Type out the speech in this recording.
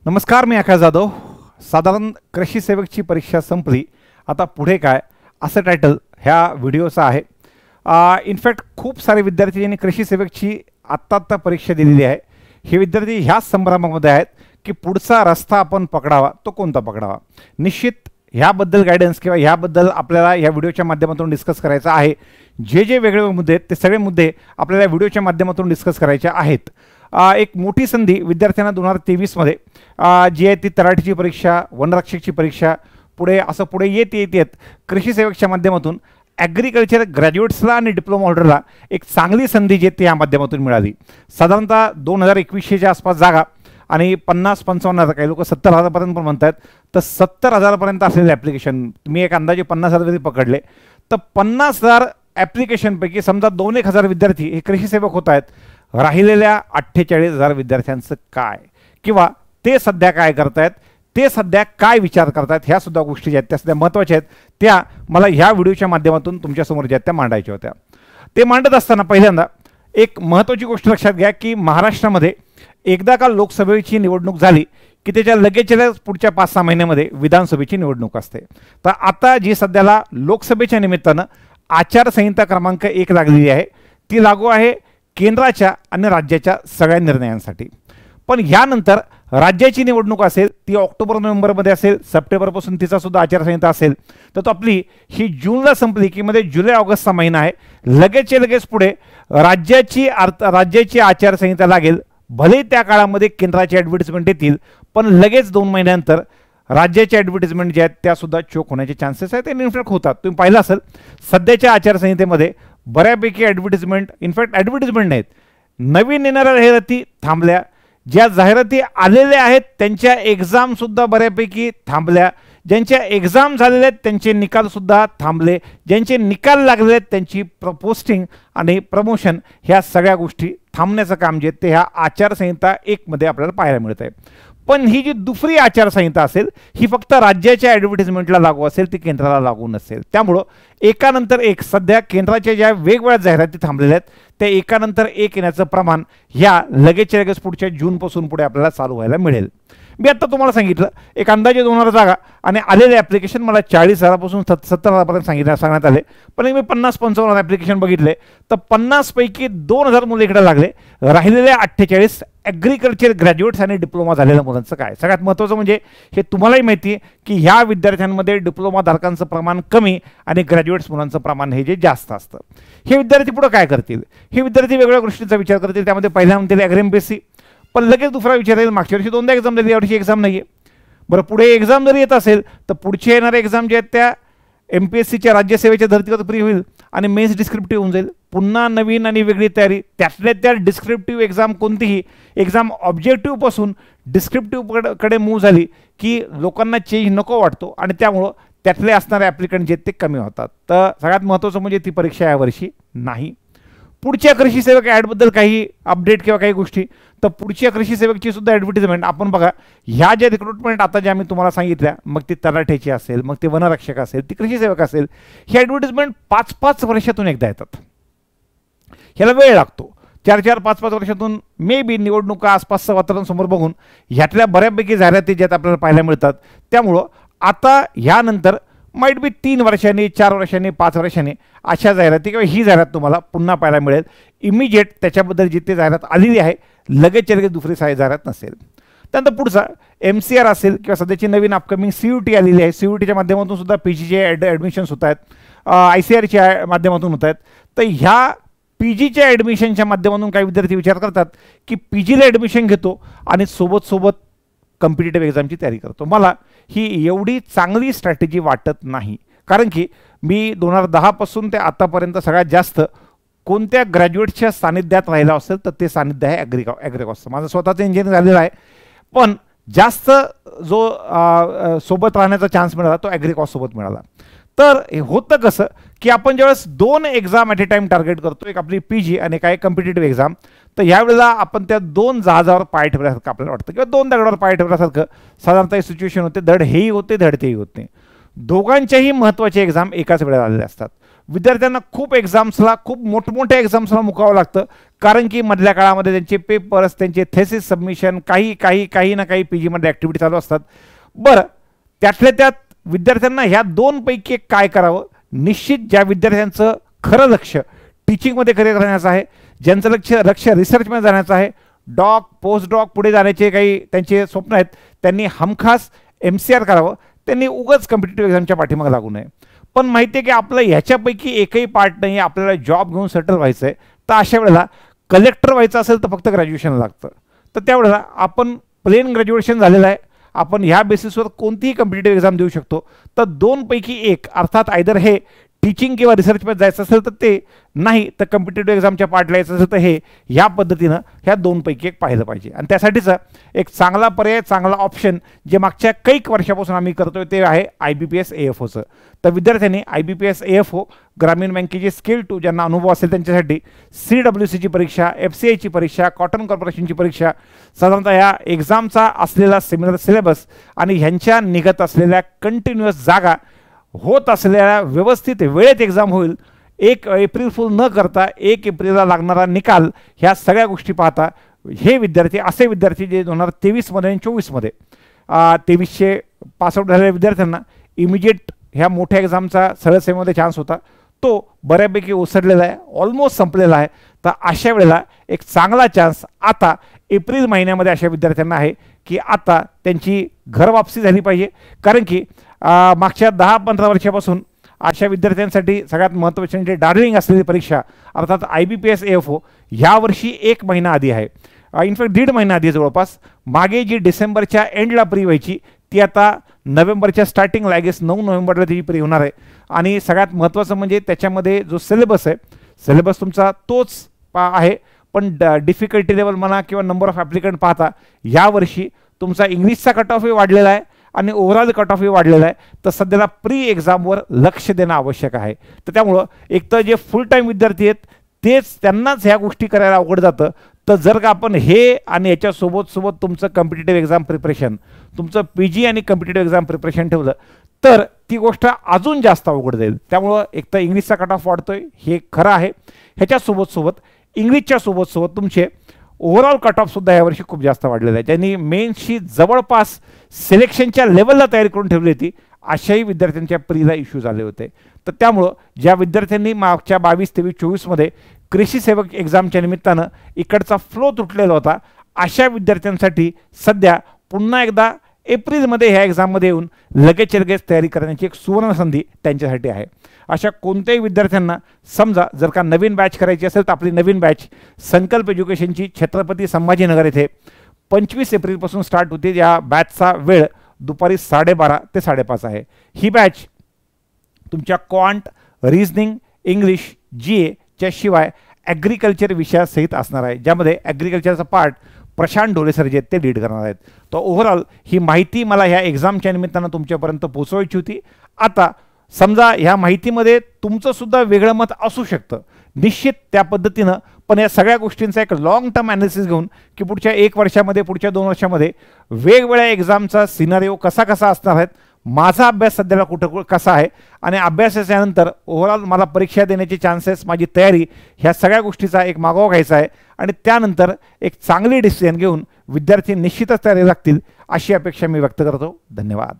नमस्कार, मी आकाश जाधव. साधारण कृषी सेवकची परीक्षा संपली, आता पुढे काय असं टायटल ह्या व्हिडिओचं आहे. इनफॅक्ट खूप सारे विद्यार्थी ज्यांनी कृषी सेवकची आत्ता परीक्षा दिलेली आहे, हे विद्यार्थी ह्याच संभ्रमामध्ये आहेत की पुढचा रस्ता आपण पकडावा तो कोणता पकडावा. निश्चित ह्याबद्दल गायडन्स किंवा ह्याबद्दल आपल्याला ह्या व्हिडिओच्या माध्यमातून डिस्कस करायचं आहे. जे वेगळे मुद्दे आहेत ते सगळे मुद्दे आपल्याला व्हिडिओच्या माध्यमातून डिस्कस करायचे आहेत. एक मोठी संधी विद्यार्थ्यांना 2023 मध्ये जी आहे ती तलाठीची परीक्षा, वनरक्षकची परीक्षा, पुढे येत कृषी सेवकच्या माध्यमातून ॲग्रिकल्चर ग्रॅज्युएट्सला आणि डिप्लोमा होल्डरला एक चांगली संधी जी आहे या माध्यमातून मिळाली. साधारणतः 2021च्या आसपास जागा आणि 50-55 काही लोक 70,000पर्यंत पण म्हणतात. तर 70,000पर्यंत असलेले ॲप्लिकेशन मी एक अंदाजे 50,000 जरी पकडले तर 50,000 ॲप्लिकेशनपैकी समजा 2-1,000 विद्यार्थी हे कृषी सेवक होत आहेत. राहिलेल्या 48,000 विद्यार्थ्यांचं काय, किंवा ते सध्या काय करतायत, ते सध्या काय विचार करतायत, ह्या सुद्धा गोष्टी ज्या आहेत त्या सध्या महत्त्वाच्या आहेत. त्या मला ह्या व्हिडिओच्या माध्यमातून तुमच्यासमोर ज्या आहेत त्या मांडायच्या होत्या. ते मांडत असताना पहिल्यांदा एक महत्त्वाची गोष्ट लक्षात घ्या की महाराष्ट्रामध्ये एकदा का लोकसभेची निवडणूक झाली की त्याच्या लगेचच्या पुढच्या 5-6 महिन्यामध्ये विधानसभेची निवडणूक असते. तर आता जी सध्याला लोकसभेच्या निमित्तानं आचारसंहिता क्रमांक 1 लागलेली आहे, ती लागू आहे केंद्राच्या आणि राज्याच्या सगळ्या निर्णयांसाठी. पण ह्यानंतर राज्याची निवडणूक असेल ती ऑक्टोबर-नोव्हेंबरमध्ये असेल, सप्टेंबरपासून तिचा सुद्धा आचारसंहिता असेल. तर तो आपली ही जूनला संपली की मध्ये जुलै-ऑगस्टचा महिना आहे. लगेच पुढे राज्याची आचारसंहिता लागेल. भले त्या काळामध्ये केंद्राची ॲडव्हर्टिजमेंट येतील, पण लगेच 2 महिन्यानंतर राज्याच्या ॲडव्हर्टिजमेंट ज्या आहेत त्यासुद्धा चोक होण्याचे चान्सेस आहेत. ते इनफॅक्ट होतात. तुम्ही पाहिलं असेल सध्याच्या आचारसंहितेमध्ये बऱ्यापैकी ॲडव्हर्टिजमेंट, इनफॅक्ट ॲडव्हर्टिजमेंट नाहीत, नवीन येणाऱ्या जाहिराती थांबल्या. ज्या जाहिराती आलेल्या आहेत त्यांच्या एक्झामसुद्धा बऱ्यापैकी थांबल्या. ज्यांच्या एक्झाम झालेल्या आहेत त्यांचे निकालसुद्धा थांबले. ज्यांचे निकाल लागलेले आहेत त्यांची पोस्टिंग आणि प्रमोशन ह्या सगळ्या गोष्टी थांबण्याचं काम जे ते ह्या आचारसंहिता 1 मध्ये आपल्याला पाहायला मिळत आहे. पण ही जी दुसरी आचारसंहिता असेल ही फक्त राज्याच्या ॲडव्हर्टिजमेंटला लागू असेल, ती केंद्राला लागू नसेल. त्यामुळं एकानंतर एक सध्या केंद्राच्या ज्या वेगवेगळ्या जाहिराती थांबलेल्या आहेत त्या एकानंतर एक येण्याचं प्रमाण ह्या लगेच पुढच्या जूनपासून पुढे आपल्याला चालू व्हायला मिळेल. मी आत्ता तुम्हाला सांगितलं एक अंदाजे 2,000 जागा आणि आलेले ॲप्लिकेशन मला 40,000पासून 70,000पर्यंत सांगण्यात आले. पण मी 50-55 ॲप्लिकेशन बघितले तर 50 पैकी 2,000 मुलं इकडे लागले. राहिलेले 48 ॲग्रिकल्चर ग्रॅज्युएट्स आणि डिप्लोमा झालेल्या मुलांचं काय. सगळ्यात महत्त्वाचं म्हणजे हे तुम्हालाही माहिती आहे की ह्या विद्यार्थ्यांमध्ये डिप्लोमाधारकांचं प्रमाण कमी आणि ग्रॅज्युएट्स मुलांचं प्रमाण हे जे जास्त असतं. हे विद्यार्थी पुढे काय करतील, हे विद्यार्थी वेगवेगळ्या गोष्टींचा विचार करतील. त्यामध्ये पहिल्या म्हणतील ॲग्री-MPSC, पण लगेच दुसरा विचार येईल मागच्या वर्षी 2दा एक्झाम दिली, यावर्षी एक्झाम नाही आहे. बरं, पुढे एक्झाम जरी येत असेल तर पुढचे येणारे एक्झाम जे आहेत त्या MPSCच्या राज्यसेवेच्या धर्तीवर फ्री होईल आणि मेन्स डिस्क्रिप्टिव्ह होऊन जाईल. पुन्हा नवीन आणि वेगळी तयारी. त्यातल्या डिस्क्रिप्टिव्ह एक्झाम, कोणतीही एक्झाम ऑब्जेक्टिव्हपासून डिस्क्रिप्टिव्हकडे मूव्ह झाली की लोकांना चेंज नको वाटतो आणि त्यामुळं त्यातले असणारे ॲप्लिकंट जे ते कमी होतात. तर सगळ्यात महत्त्वाचं म्हणजे ती परीक्षा यावर्षी नाही. पुढच्या कृषी सेवक ॲडबद्दल काही अपडेट किंवा काही गोष्टी, तर पुढच्या कृषी सेवकची सुद्धा ॲडव्हर्टिजमेंट आपण बघा. ह्या ज्या रिक्रुटमेंट आता ज्या मी तुम्हाला सांगितल्या, मग ती तलाठ्याची असेल, मग ते वनरक्षक असेल, ती कृषी सेवक असेल, ही ॲडव्हर्टिजमेंट 5-5 वर्षातून एकदा येतात. ह्याला वेळ लागतो. 4-4, 5-5 वर्षातून मे बी निवडणुका आसपासचं वातावरण समोर बघून ह्यातल्या बऱ्यापैकी जाहिराती ज्यात आपल्याला पाहायला मिळतात. त्यामुळं आता ह्यानंतर माईट बी 3 वर्षांनी, 4 वर्षांनी, 5 वर्षांनी अशा जाहिराती किंवा ही जाहिरात तुम्हाला पुन्हा पाहायला मिळेल. इमिजिएट त्याच्याबद्दल जिथे जाहिरात आलेली आहे लगेच दुसरी जाहिरात नसेल. त्यानंतर पुढचा MCR असेल किंवा सध्याची नवीन अपकमिंग CUT आलेली आहे. CUTच्या माध्यमातून सुद्धा PGचे ॲडमिशन्स होत आहेत, ICRच्या माध्यमातून होत आहेत. तर ह्या PGच्या ॲडमिशनच्या माध्यमातून काही विद्यार्थी विचार करतात की PGला ॲडमिशन घेतो आणि सोबत कॉम्पिटिटिव्ह एक्झामची तयारी करतो. मला ही एवढी चांगली स्ट्रॅटेजी वाटत नाही. कारण की मी 2010पासून ते आतापर्यंत सगळ्यात जास्त कोणत्या ग्रॅज्युएटच्या सानिध्यात राहिला असेल तर ते सानिध्य आहे ॲग्रिकॉसचं. माझं स्वतःचं इंजिनिअरिंग झालेलं आहे, पण जास्त जो सोबत राहण्याचा चान्स मिळाला तो ॲग्रिकॉससोबत मिळाला. तर हे होतं कसं की आपण ज्यावेळेस 2 exam at a time target करतो, एक आपली PG आणि काय कॉम्पिटिटिव्ह एक्झाम, तर यावेळेला आपण त्या 2 जहाजावर पाय ठेवल्यासारखं आपल्याला वाटतं किंवा 2 दगडावर पाय ठेवल्यासारखं साधारणतः सिच्युएशन होते. धड हेही होते, धड तेही होत नाही. दोघांच्याही महत्त्वाचे एक्झाम एकाच वेळेला आलेले असतात. विद्यार्थ्यांना खूप एक्झाम्सला, खूप मोठमोठ्या एक्झाम्सला मुकावं लागतं, कारण की मधल्या काळामध्ये त्यांचे पेपर्स, त्यांचे थेसिस सबमिशन, काही ना काही PGमध्ये ॲक्टिव्हिटी चालू असतात. बरं, त्यातल्या त्यात विद्यार्थ्यांना ह्या दोनपैकी एक काय करावं? निश्चित ज्या विद्यार्थ्यांचं खरं लक्ष टीचिंगमध्ये करिअर करण्याचं आहे, ज्यांचं लक्ष रिसर्चमध्ये जाण्याचं आहे, डॉक, पोस्ट डॉक पुढे जाण्याचे काही त्यांचे स्वप्न आहेत, त्यांनी हमखास MCR करावं. त्यांनी उगाच कॉम्पिटिटिव्ह एक्झामच्या पाठीमागे लागू नये. पण माहिती आहे की आपलं ह्याच्यापैकी एकही पार्ट नाही, आपल्याला जॉब घेऊन सेटल व्हायचं आहे, तर अशा वेळेला कलेक्टर व्हायचं असेल तर फक्त ग्रॅज्युएशन लागतं. तर त्यावेळेला आपण प्लेन ग्रॅज्युएशन झालेलं आहे, आपण ह्या बेसिसवर कोणतीही कॉम्पिटिटिव्ह एक्झाम देऊ शकतो. तर दोनपैकी एक, अर्थात आयदर हे टीचिंग किंवा रिसर्चमध्ये जायचं असेल तर ते, नाही तर कॉम्पिटिटिव्ह एक्झामच्या पार्टला यायचं असेल तर हे, ह्या पद्धतीनं ह्या दोनपैकी एक पाहिलं पाहिजे. आणि त्यासाठीचं एक चांगला पर्याय, चांगला ऑप्शन जे मागच्या कैक वर्षापासून आम्ही करतोय ते आहे IBPS AFOचं. तर विद्यार्थ्यांनी IBPS AFO ग्रामीण बँकेची स्किल 2 ज्यांना अनुभव असेल त्यांच्यासाठी CWCची परीक्षा, FCIची परीक्षा, कॉटन कॉर्पोरेशनची परीक्षा, साधारणतः या एक्झामचा असलेला सिमिलर सिलेबस आणि ह्यांच्या निघत असलेल्या कंटिन्युअस जागा, होत असलेल्या व्यवस्थित वेळेत एक्झाम होईल, 1 एप्रिल फुल न करता 1 एप्रिलला लागणारा निकाल, ह्या सगळ्या गोष्टी पाहता हे विद्यार्थी, असे विद्यार्थी जे 2023मध्ये आणि 24मध्ये 2300 पासआउट झालेल्या विद्यार्थ्यांना इमिजिएट ह्या मोठ्या एक्झामचा सरळ सेवेमध्ये चान्स होता, तो बऱ्यापैकी ओसरलेला आहे, ऑलमोस्ट संपलेला आहे. तर अशा वेळेला एक चांगला चान्स आता एप्रिल महिन्यामध्ये अशा विद्यार्थ्यांना आहे की आता त्यांची घरवापसी झाली पाहिजे. कारण की मागच्या 10-15 वर्षापासून अशा विद्यार्थ्यांसाठी सगळ्यात महत्त्वाची म्हणजे डार्लिंग असलेली परीक्षा अर्थात IBPS AFO ह्यावर्षी 1 महिना आधी आहे. इनफॅक्ट 1.5 महिना आधी जवळपास. मागे जी डिसेंबरच्या एंडला प्री व्हायची ती आता नोव्हेंबरच्या स्टार्टिंगला, आय गेस 9 नोव्हेंबरला त्याची प्री होणार आहे. आणि सगळ्यात महत्त्वाचं म्हणजे त्याच्यामध्ये जो सिलेबस आहे, सिलेबस तुमचा तोच आहे, पण डिफिकल्टी लेवल म्हणा किंवा नंबर ऑफ ॲप्लिकंट पाहता यावर्षी तुमचा इंग्लिशचा कट ऑफही वाढलेला आहे आणि ओव्हरऑल कट ऑफही वाढलेला आहे. तर सध्याला प्री एक्झामवर लक्ष देणं आवश्यक आहे. तर त्यामुळं एक तर जे फुल टाईम विद्यार्थी आहेत तेच, त्यांनाच ह्या गोष्टी करायला अवघड जातं. तर जर का आपण हे आणि याच्यासोबत तुमचं कॉम्पिटिटिव्ह एक्झाम प्रिपरेशन, तुमचं PG आणि कॉम्पिटिटिव्ह एक्झाम प्रिपरेशन ठेवलं तर ती गोष्ट अजून जास्त अवघड जाईल. त्यामुळं एक तर इंग्लिशचा कट ऑफ वाढतोय हे खरं आहे, ह्याच्यासोबत इंग्लिशच्या सोबत तुमचे ओव्हरऑल कट ऑफसुद्धा यावर्षी खूप जास्त वाढलेलं आहे. त्यांनी मेन्सची जवळपास सिलेक्शनच्या लेवलला तयारी करून ठेवली होती, अशाही विद्यार्थ्यांच्या प्रीला इश्यूज आले होते. तर त्यामुळं ज्या विद्यार्थ्यांनी मागच्या 22, 23, 24मध्ये कृषी सेवक एक्झामच्या निमित्तानं इकडचा फ्लो तुटलेला होता, अशा विद्यार्थ्यांसाठी सध्या पुन्हा एकदा एप्रिलमध्ये ह्या एक्झाममध्ये येऊन लगेच तयारी करण्याची एक सुवर्ण संधी त्यांच्यासाठी आहे. अशा कोणत्याही विद्यार्थ्यांना समजा जर का नवीन बॅच करायची असेल तर आपली नवीन बॅच संकल्प एज्युकेशनची छत्रपती संभाजीनगर येथे 25 एप्रिलपासून स्टार्ट होते. या बॅचचा वेळ दुपारी 12:30 ते 5:30 आहे. ही बॅच तुमच्या क्वांट, रिझनिंग, इंग्लिश, GA च्या शिवाय ॲग्रिकल्चर विषयासहित असणार आहे, ज्यामध्ये ॲग्रिकल्चरचा पार्ट प्रशांत ढोले सर जे ते लीड करणार आहेत. तर ओव्हरऑल ही माहिती मला ह्या एक्झामच्या निमित्तानं तुमच्यापर्यंत पोहोचवायची होती. आता समजा ह्या माहितीमध्ये तुमचं सुद्धा वेगळं मत असू शकतं, निश्चित त्या पद्धतीनं, पण या सगळ्या गोष्टींचा एक लॉंग टर्म ॲनालिसिस घेऊन की पुढच्या 1 वर्षामध्ये, पुढच्या 2 वर्षामध्ये वेगवेगळ्या एक्झामचा सिनारिओ कसा असणार आहेत, माझा अभ्यास सध्याला कुठं कसा आहे आणि अभ्यासाच्यानंतर ओव्हरऑल मला परीक्षा देण्याचे चान्सेस, माझी तयारी, ह्या सगळ्या गोष्टीचा एक मागोवा घ्यायचा आहे. आणि त्यानंतर एक चांगली डिसिजन घेऊन विद्यार्थी निश्चितच तयारी लागतील अशी अपेक्षा मी व्यक्त करतो. धन्यवाद.